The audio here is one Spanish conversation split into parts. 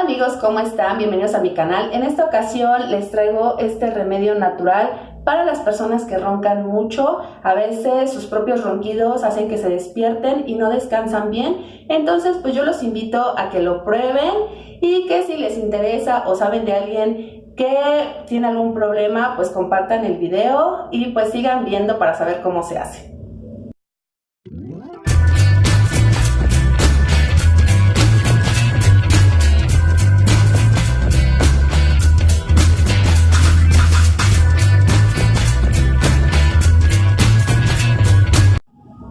amigos, ¿cómo están? Bienvenidos a mi canal. En esta ocasión les traigo este remedio natural para las personas que roncan mucho. A veces sus propios ronquidos hacen que se despierten y no descansan bien. Entonces pues yo los invito a que lo prueben y que si les interesa o saben de alguien que tiene algún problema, pues compartan el video y pues sigan viendo para saber cómo se hace.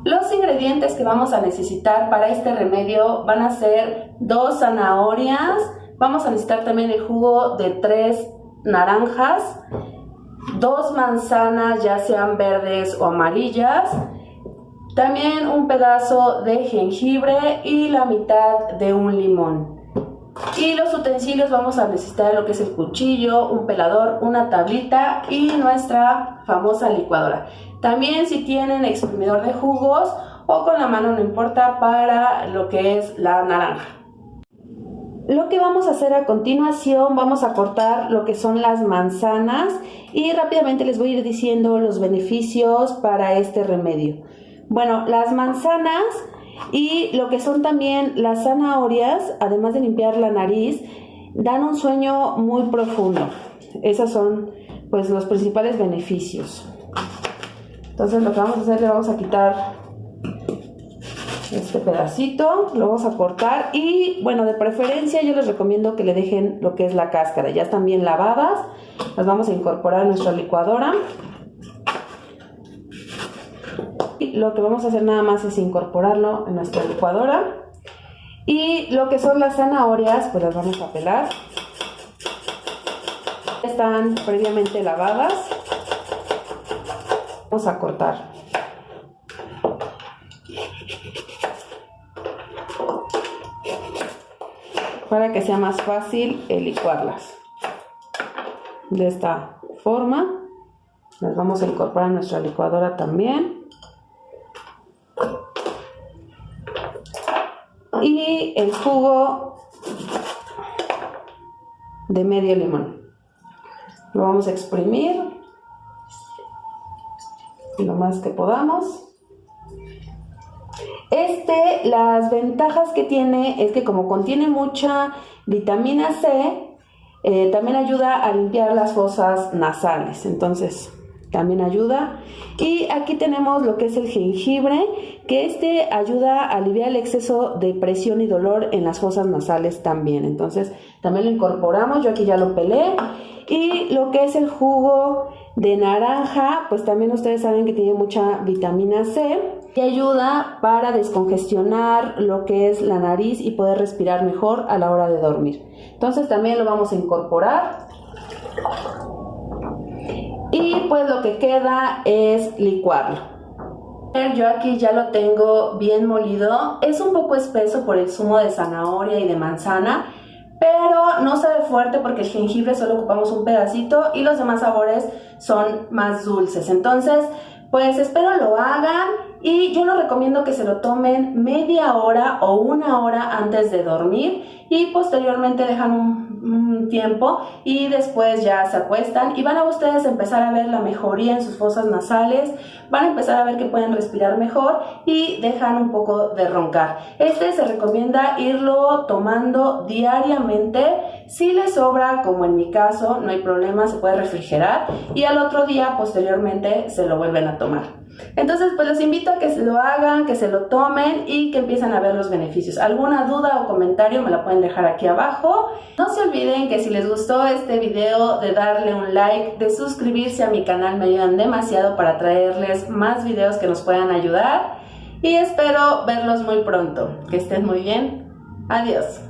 Los ingredientes que vamos a necesitar para este remedio van a ser 2 zanahorias, vamos a necesitar también el jugo de 3 naranjas, 2 manzanas ya sean verdes o amarillas, también un pedazo de jengibre y la mitad de un limón. Y los utensilios vamos a necesitar lo que es el cuchillo, un pelador, una tablita y nuestra famosa licuadora. También si tienen exprimidor de jugos o con la mano no importa para lo que es la naranja. Lo que vamos a hacer a continuación, vamos a cortar lo que son las manzanas y rápidamente les voy a ir diciendo los beneficios para este remedio. Bueno, las manzanas y lo que son también las zanahorias, además de limpiar la nariz, dan un sueño muy profundo. Esos son pues los principales beneficios. Entonces lo que vamos a hacer, le vamos a quitar este pedacito, lo vamos a cortar y bueno, de preferencia yo les recomiendo que le dejen lo que es la cáscara. Ya están bien lavadas, las vamos a incorporar a nuestra licuadora. Y lo que vamos a hacer nada más es incorporarlo en nuestra licuadora. Y lo que son las zanahorias, pues las vamos a pelar. Están previamente lavadas. Vamos a cortar. Para que sea más fácil licuarlas. De esta forma. Las vamos a incorporar en nuestra licuadora también. Y el jugo de medio limón. Lo vamos a exprimir lo más que podamos. Las ventajas que tiene es que como contiene mucha vitamina C, también ayuda a limpiar las fosas nasales, entonces también ayuda. Y aquí tenemos lo que es el jengibre, que ayuda a aliviar el exceso de presión y dolor en las fosas nasales también, entonces también lo incorporamos. Yo aquí ya lo pelé. Y lo que es el jugo de naranja, pues también ustedes saben que tiene mucha vitamina C y ayuda para descongestionar lo que es la nariz y poder respirar mejor a la hora de dormir. Entonces también lo vamos a incorporar. Y pues lo que queda es licuarlo. Yo aquí ya lo tengo bien molido. Es un poco espeso por el zumo de zanahoria y de manzana, pero no sabe fuerte porque el jengibre solo ocupamos un pedacito y los demás sabores son más dulces. Entonces, pues espero lo hagan y yo les recomiendo que se lo tomen media hora o 1 hora antes de dormir y posteriormente dejan un tiempo y después ya se acuestan y van a ustedes empezar a ver la mejoría en sus fosas nasales, van a empezar a ver que pueden respirar mejor y dejan un poco de roncar. Se recomienda irlo tomando diariamente. Si les sobra, como en mi caso, no hay problema, se puede refrigerar y al otro día posteriormente se lo vuelven a tomar. Entonces pues los invito a que se lo hagan, que se lo tomen y que empiecen a ver los beneficios. Alguna duda o comentario me la pueden dejar aquí abajo. No se olviden que si les gustó este video de darle un like, de suscribirse a mi canal, me ayudan demasiado para traerles más videos que nos puedan ayudar y espero verlos muy pronto. Que estén muy bien. Adiós.